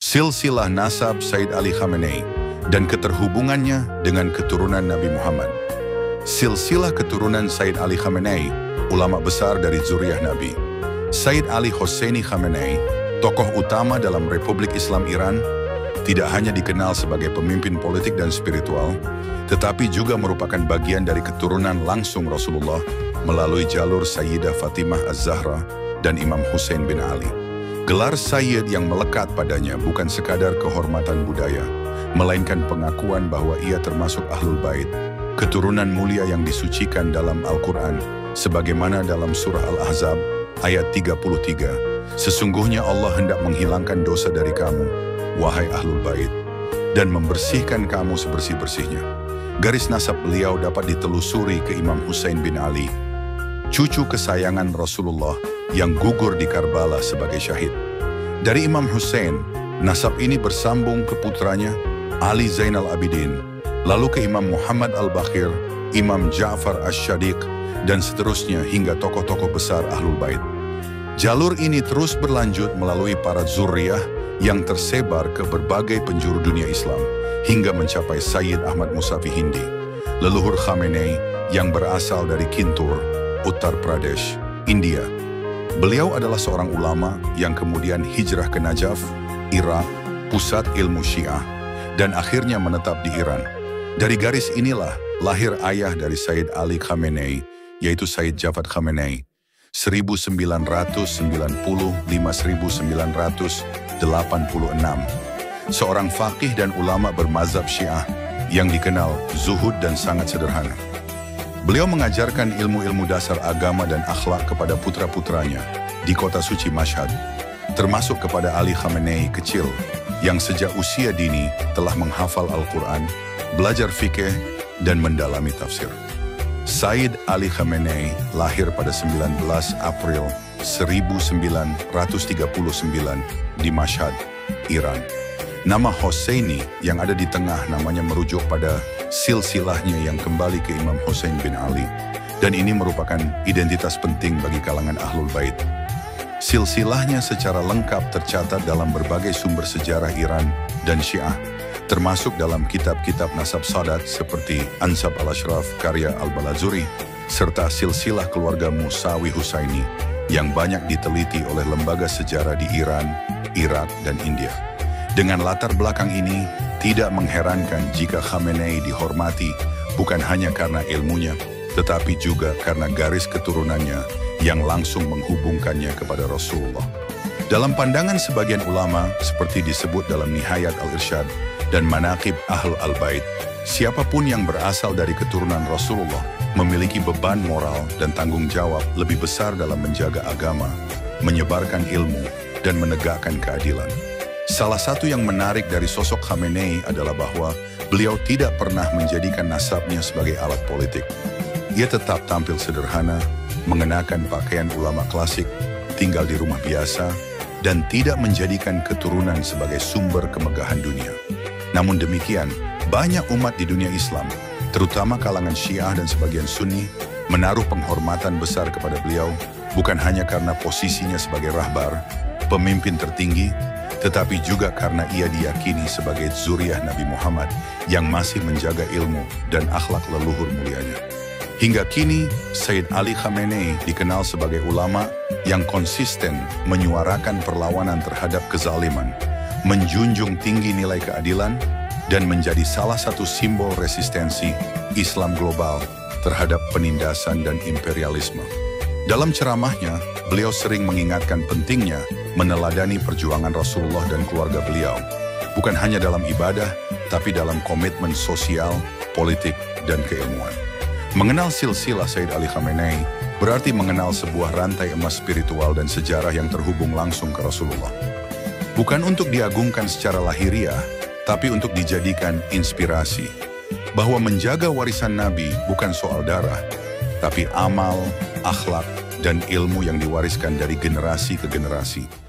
silsilah nasab Sayyid Ali Khamenei dan keterhubungannya dengan keturunan Nabi Muhammad. Silsilah keturunan Sayyid Ali Khamenei, ulama besar dari zuriyah Nabi. Sayyid Ali Hosseini Khamenei, tokoh utama dalam Republik Islam Iran, tidak hanya dikenal sebagai pemimpin politik dan spiritual, tetapi juga merupakan bagian dari keturunan langsung Rasulullah melalui jalur Sayyidah Fatimah Az-Zahra dan Imam Hussein bin Ali. Gelar Sayyid yang melekat padanya bukan sekadar kehormatan budaya, melainkan pengakuan bahwa ia termasuk Ahlul Bait, keturunan mulia yang disucikan dalam Al-Quran, sebagaimana dalam surah Al-Ahzab ayat 33, "Sesungguhnya Allah hendak menghilangkan dosa dari kamu, wahai Ahlul Bait, dan membersihkan kamu sebersih-bersihnya." Garis nasab beliau dapat ditelusuri ke Imam Hussein bin Ali, cucu kesayangan Rasulullah yang gugur di Karbala sebagai syahid. Dari Imam Hussein, nasab ini bersambung ke putranya Ali Zainal Abidin, lalu ke Imam Muhammad Al-Baqir, Imam Ja'far Ash-Shadiq, dan seterusnya hingga tokoh-tokoh besar Ahlul Bait. Jalur ini terus berlanjut melalui para zuriyah yang tersebar ke berbagai penjuru dunia Islam, hingga mencapai Sayyid Ahmad Musafi Hindi, leluhur Khamenei yang berasal dari Kintur, Uttar Pradesh, India. Beliau adalah seorang ulama yang kemudian hijrah ke Najaf, Irak, pusat ilmu Syiah, dan akhirnya menetap di Iran. Dari garis inilah lahir ayah dari Sayyid Ali Khamenei, yaitu Sayyid Javad Khamenei, 1990-5986, seorang faqih dan ulama bermazhab Syiah yang dikenal zuhud dan sangat sederhana. Beliau mengajarkan ilmu-ilmu dasar agama dan akhlak kepada putra-putranya di kota suci Mashhad, termasuk kepada Ali Khamenei kecil yang sejak usia dini telah menghafal Al-Quran, belajar fikih, dan mendalami tafsir. Sayyid Ali Khamenei lahir pada 19 April 1939 di Mashhad, Iran. Nama Hosseini yang ada di tengah namanya merujuk pada silsilahnya yang kembali ke Imam Hussein bin Ali, dan ini merupakan identitas penting bagi kalangan Ahlul Bait. Silsilahnya secara lengkap tercatat dalam berbagai sumber sejarah Iran dan Syiah, termasuk dalam kitab-kitab nasab Sadat seperti Ansab al-Ashraf karya Al-Balazuri, serta silsilah keluarga Musawi Husaini yang banyak diteliti oleh lembaga sejarah di Iran, Irak, dan India. Dengan latar belakang ini, tidak mengherankan jika Khamenei dihormati bukan hanya karena ilmunya, tetapi juga karena garis keturunannya yang langsung menghubungkannya kepada Rasulullah. Dalam pandangan sebagian ulama, seperti disebut dalam Nihayat Al-Irsyad dan Manaqib Ahl Al-Bait, siapapun yang berasal dari keturunan Rasulullah memiliki beban moral dan tanggung jawab lebih besar dalam menjaga agama, menyebarkan ilmu, dan menegakkan keadilan. Salah satu yang menarik dari sosok Khamenei adalah bahwa beliau tidak pernah menjadikan nasabnya sebagai alat politik. Ia tetap tampil sederhana, mengenakan pakaian ulama klasik, tinggal di rumah biasa, dan tidak menjadikan keturunan sebagai sumber kemegahan dunia. Namun demikian, banyak umat di dunia Islam, terutama kalangan Syiah dan sebagian Sunni, menaruh penghormatan besar kepada beliau, bukan hanya karena posisinya sebagai rahbar, pemimpin tertinggi, tetapi juga karena ia diyakini sebagai zuriyah Nabi Muhammad yang masih menjaga ilmu dan akhlak leluhur mulianya. Hingga kini, Sayyid Ali Khamenei dikenal sebagai ulama yang konsisten menyuarakan perlawanan terhadap kezaliman, menjunjung tinggi nilai keadilan, dan menjadi salah satu simbol resistensi Islam global terhadap penindasan dan imperialisme. Dalam ceramahnya, beliau sering mengingatkan pentingnya meneladani perjuangan Rasulullah dan keluarga beliau, bukan hanya dalam ibadah, tapi dalam komitmen sosial, politik, dan keilmuan. Mengenal silsilah Sayyid Ali Khamenei berarti mengenal sebuah rantai emas spiritual dan sejarah yang terhubung langsung ke Rasulullah. Bukan untuk diagungkan secara lahiriah, tapi untuk dijadikan inspirasi, bahwa menjaga warisan Nabi bukan soal darah, tapi amal, akhlak, dan ilmu yang diwariskan dari generasi ke generasi.